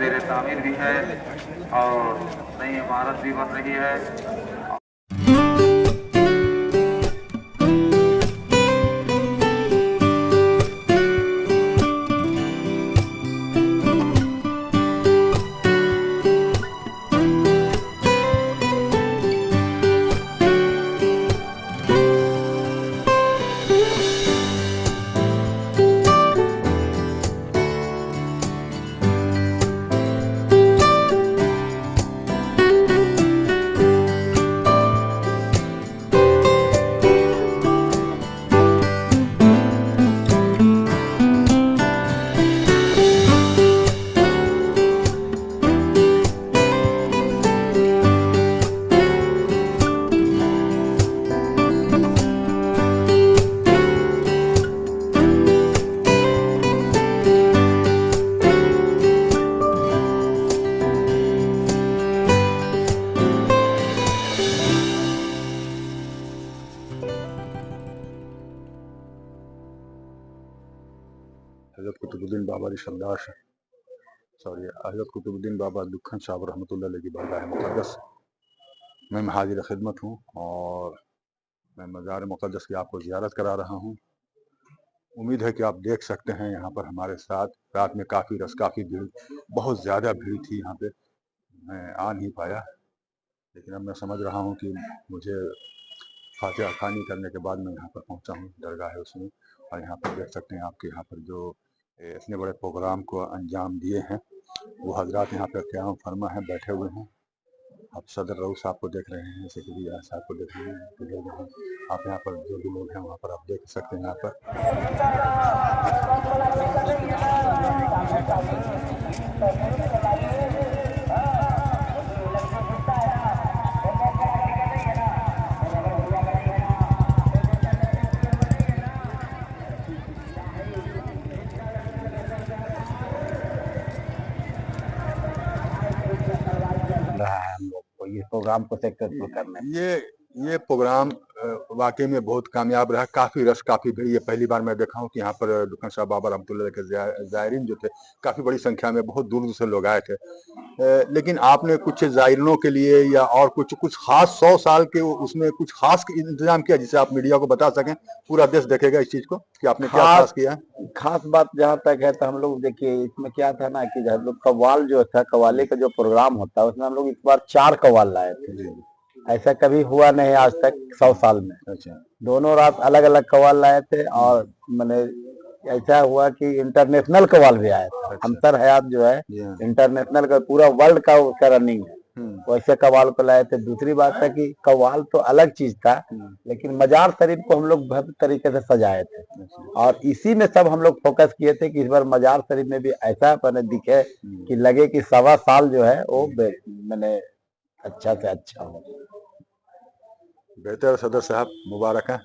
ज़ेर तामीर भी है और नई इमारत भी बन रही है। हज़रत कुतुबुद्दीन बाबा हज़रत कुतुबुद्दीन बाबा दुखन साहब रहमतुल्लाह अलैह की बारगाह मुक़द्दस मैं हाजिर खिदमत हूँ और मैं मज़ार मुक़द्दस की आपको ज़ियारत करा रहा हूँ। उम्मीद है कि आप देख सकते हैं यहाँ पर हमारे साथ रात में काफ़ी भीड़, बहुत ज़्यादा भीड़ थी यहाँ पे। मैं आ नहीं पाया, लेकिन अब मैं समझ रहा हूँ कि मुझे फातिहा ख़वानी करने के बाद मैं यहाँ पर पहुँचा हूँ, दरगाह है उसमें। और यहाँ पर देख सकते हैं आपके यहाँ पर जो इतने बड़े प्रोग्राम को अंजाम दिए हैं वो हजरात यहाँ पर क़याम फरमा हैं, बैठे हुए हैं। आप सदर रऊस साहब को देख रहे हैं, सेक्रेटरी साहब को देख रहे हैं, आप यहाँ पर जो भी लोग हैं वहाँ पर आप देख सकते हैं। यहाँ पर रहा है हम लोग को ये प्रोग्राम को सक्सेसफुल करने में। ये प्रोग्राम वाकई में बहुत कामयाब रहा। काफ़ी रश, काफ़ी भीड़। ये पहली बार मैं देखा हूँ कि यहाँ पर दुकान साहब बाबा रहमतुल्लाह के ज़ायरीन जो थे काफ़ी बड़ी संख्या में, बहुत दूर दूर से लोग आए थे। लेकिन आपने कुछ ज़ायरीनों के लिए या और कुछ खास 100 साल के उसमें कुछ खास इंतजाम किया जिसे आप मीडिया को बता सकें, पूरा देश देखेगा इस चीज़ को कि आपने क्या खास किया? खास बात जहाँ तक है तो हम लोग देखिए इसमें क्या था ना कि हम लोग कव्वाल जो था, कव्वाली का जो प्रोग्राम होता है उसमें हम लोग इस बार 4 कव्वाल लाए थे। ऐसा कभी हुआ नहीं आज तक 100 साल में। अच्छा। दोनों रात अलग अलग कव्वाल लाए थे और मैंने ऐसा हुआ कि इंटरनेशनल कव्वाल भी आया था। हमसर हयात जो है इंटरनेशनल का पूरा वर्ल्ड का उसका रनिंग है, वैसे कव्वाल को लाए थे। दूसरी बात है कि कव्वाल तो अलग चीज था, लेकिन मजार शरीफ को हम लोग भव्य तरीके से सजाए थे और इसी में सब हम लोग फोकस किए थे कि इस बार मजार शरीफ में भी ऐसा मैंने दिखे कि लगे कि 1.25 साल जो है वो मैंने अच्छा से अच्छा हो। बेहतर सदर साहब, मुबारक है।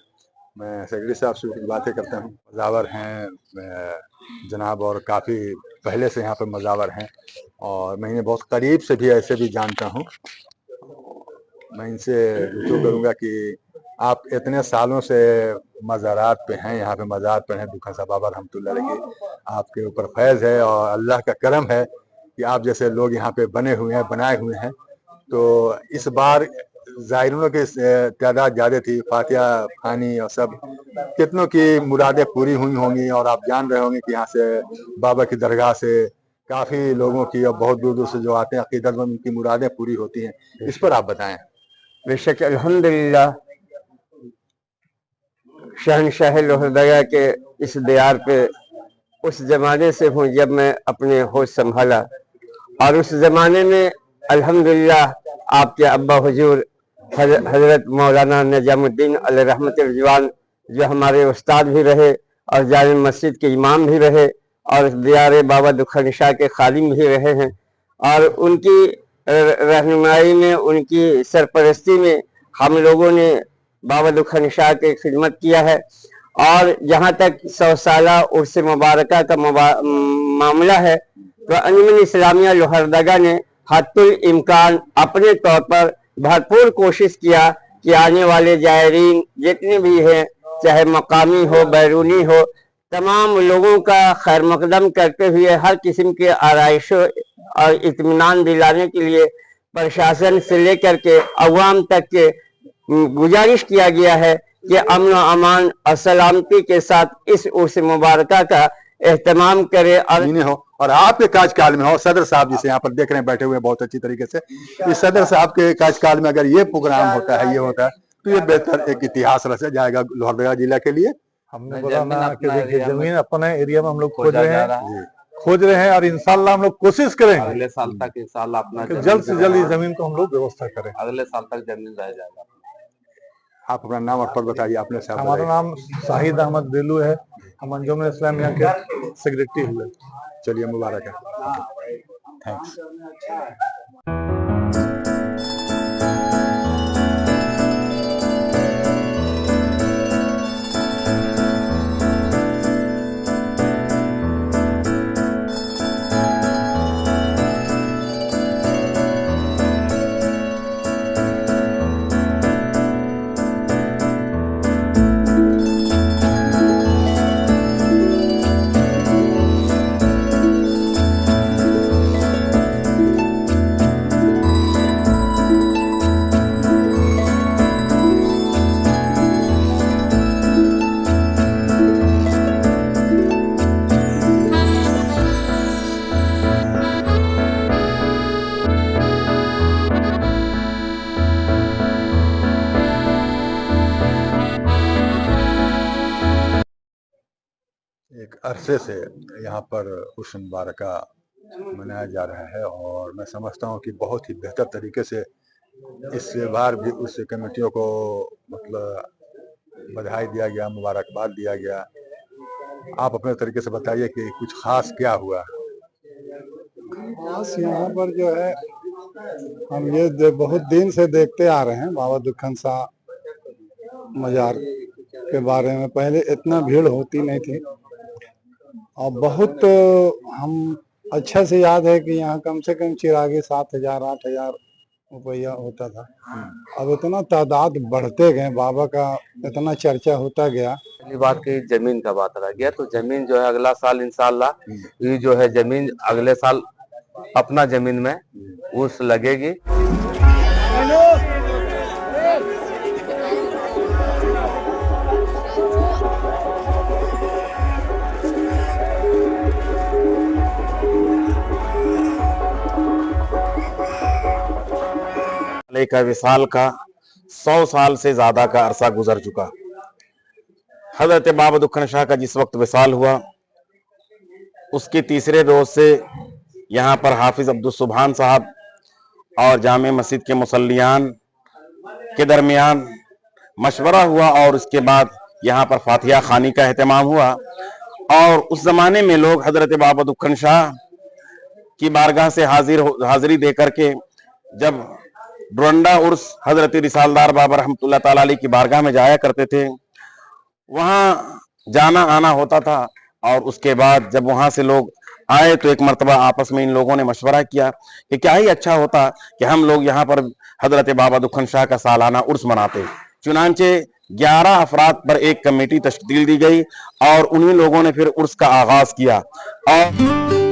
मैं सेक्रेटरी साहब से बातें करता हूँ। मजावर हैं जनाब और काफ़ी पहले से यहाँ पर मजावर हैं और मैं इन्हें बहुत करीब से भी ऐसे भी जानता हूँ। मैं इनसे रुजू करूँगा कि आप इतने सालों से मज़ारात पे हैं, यहाँ पे मज़ार पे हैं दुकान साहब बाबा रहमतुल्लाह अलैह की। आपके ऊपर फैज़ है और अल्लाह का करम है कि आप जैसे लोग यहाँ पे बनाए हुए हैं। तो इस बार ज़ायरीनों की तादाद ज़्यादा थी, फातिहा ख़वानी और सब कितनों की मुरादें पूरी हुई होंगी और आप जान रहे होंगे कि यहाँ से बाबा की दरगाह से काफ़ी लोगों की और बहुत दूर दूर से जो आते हैं अक़ीदतमंद, उनकी मुरादें पूरी होती हैं। इस पर आप बताएं। बेशक अल्हम्दुलिल्लाह शहंशाह लोहरदगा के इस दयार पे उस ज़माने से हूँ जब मैं अपने होश संभाला, और उस ज़माने में अल्हम्दुलिल्लाह आपके अब्बा हुजूर हज़रत मौलाना निजामुद्दीन अलैहि रहमत रिजवान जो हमारे उस्ताद भी रहे और जामे मस्जिद के इमाम भी रहे और दियारे बाबा दुखन शाह के खादिम भी रहे हैं, और उनकी रहनुमाई में, उनकी सरपरस्ती में हम लोगों ने बाबा दुखन शाह की खिदमत किया है। और जहाँ तक 100 साला उर्स मुबारका का मामला है तो अंजुमन इस्लामिया लोहरदगा ने हत्तुल इम्कान अपने तौर पर भरपूर कोशिश किया कि आने वाले जायरीन जितने भी हैं, चाहे मकामी हो बैरूनी हो, तमाम लोगों का खैर मकदम करते हुए हर किस्म के आराइशों और इत्मीनान दिलाने के लिए प्रशासन से लेकर के अवाम तक के गुजारिश किया गया है कि अमन अमान और सलामती के साथ इस उर्स मुबारका का एहतमाम करे। और आपके कार्यकाल में हो, सदर साहब जिसे यहाँ पर देख रहे हैं बैठे हुए बहुत अच्छी तरीके से, इस सदर साहब के कार्यकाल में अगर ये प्रोग्राम होता है, ये होता है, तो ये बेहतर एक इतिहास रचा जाएगा लोहरदगा जिला के लिए। हमने बोला ना कि देखिए जमीन अपने एरिया में हम लोग खोज रहे हैं और इंशाल्लाह हम लोग कोशिश करेंगे अगले साल तक इंशाल्लाह अपना जल्द से जल्द इस जमीन को हम लोग व्यवस्था करें। अगले साल तक जमीन रह जाएगा। आप अपना नाम और पद बताइए। आपने साहब हमारा नाम शाहिद अहमद बेलू है, हम अंजुम इस्लाम यहाँ के सेक्रेटरी हुए। चलिए मुबारक है, थैंक्स। एक अरसे से यहाँ पर हुस्न मुबारका मनाया जा रहा है और मैं समझता हूँ कि बहुत ही बेहतर तरीके से इस बार भी उस कमेटियों को मतलब बधाई दिया गया, मुबारकबाद दिया गया। आप अपने तरीके से बताइए कि कुछ खास क्या हुआ। खास यहाँ पर जो है हम ये बहुत दिन से देखते आ रहे हैं बाबा दुखन शाह मजार के बारे में। पहले इतना भीड़ होती नहीं थी और बहुत हम अच्छा से याद है कि यहाँ कम से कम चिरागे 7,000 8,000 रुपया होता था। अब इतना तादाद बढ़ते गए, बाबा का इतना चर्चा होता गया। पहली बात की जमीन का बात रह गया, तो जमीन जो है अगला साल इंशाल्लाह ये जो है जमीन अगले साल अपना जमीन में उस लगेगी। का विसाल का 100 साल से ज्यादा का अरसा गुजर चुका। हजरत बाबा दुखन शाह का जिस वक्त विसाल हुआ उसके तीसरे रोज से यहाँ पर हाफिज अब्दुल सुभान साहब और जामे मस्जिद के मुसल्लियान के दरमियान मशवरा हुआ और उसके बाद यहाँ पर फातिहा खानी का एहतमाम हुआ। और उस जमाने में लोग हजरत बाबा दुखन शाह की बारगाह से हाजिरी दे करके जब डुरंडा उर्स हजरत रिसालदार बाबा रहमतुल्लाह ताला अलैह की बारगाह में जाया करते थे, वहां जाना आना होता था। और उसके बाद जब वहां से लोग आए तो एक मर्तबा आपस में इन लोगों ने मशवरा किया कि क्या ही अच्छा होता कि हम लोग यहाँ पर हजरत बाबा दुखन शाह का सालाना उर्स मनाते। चुनांचे 11 अफराद पर एक कमेटी तश्कील दी गई और उन्हीं लोगों ने फिर उर्स का आगाज किया। और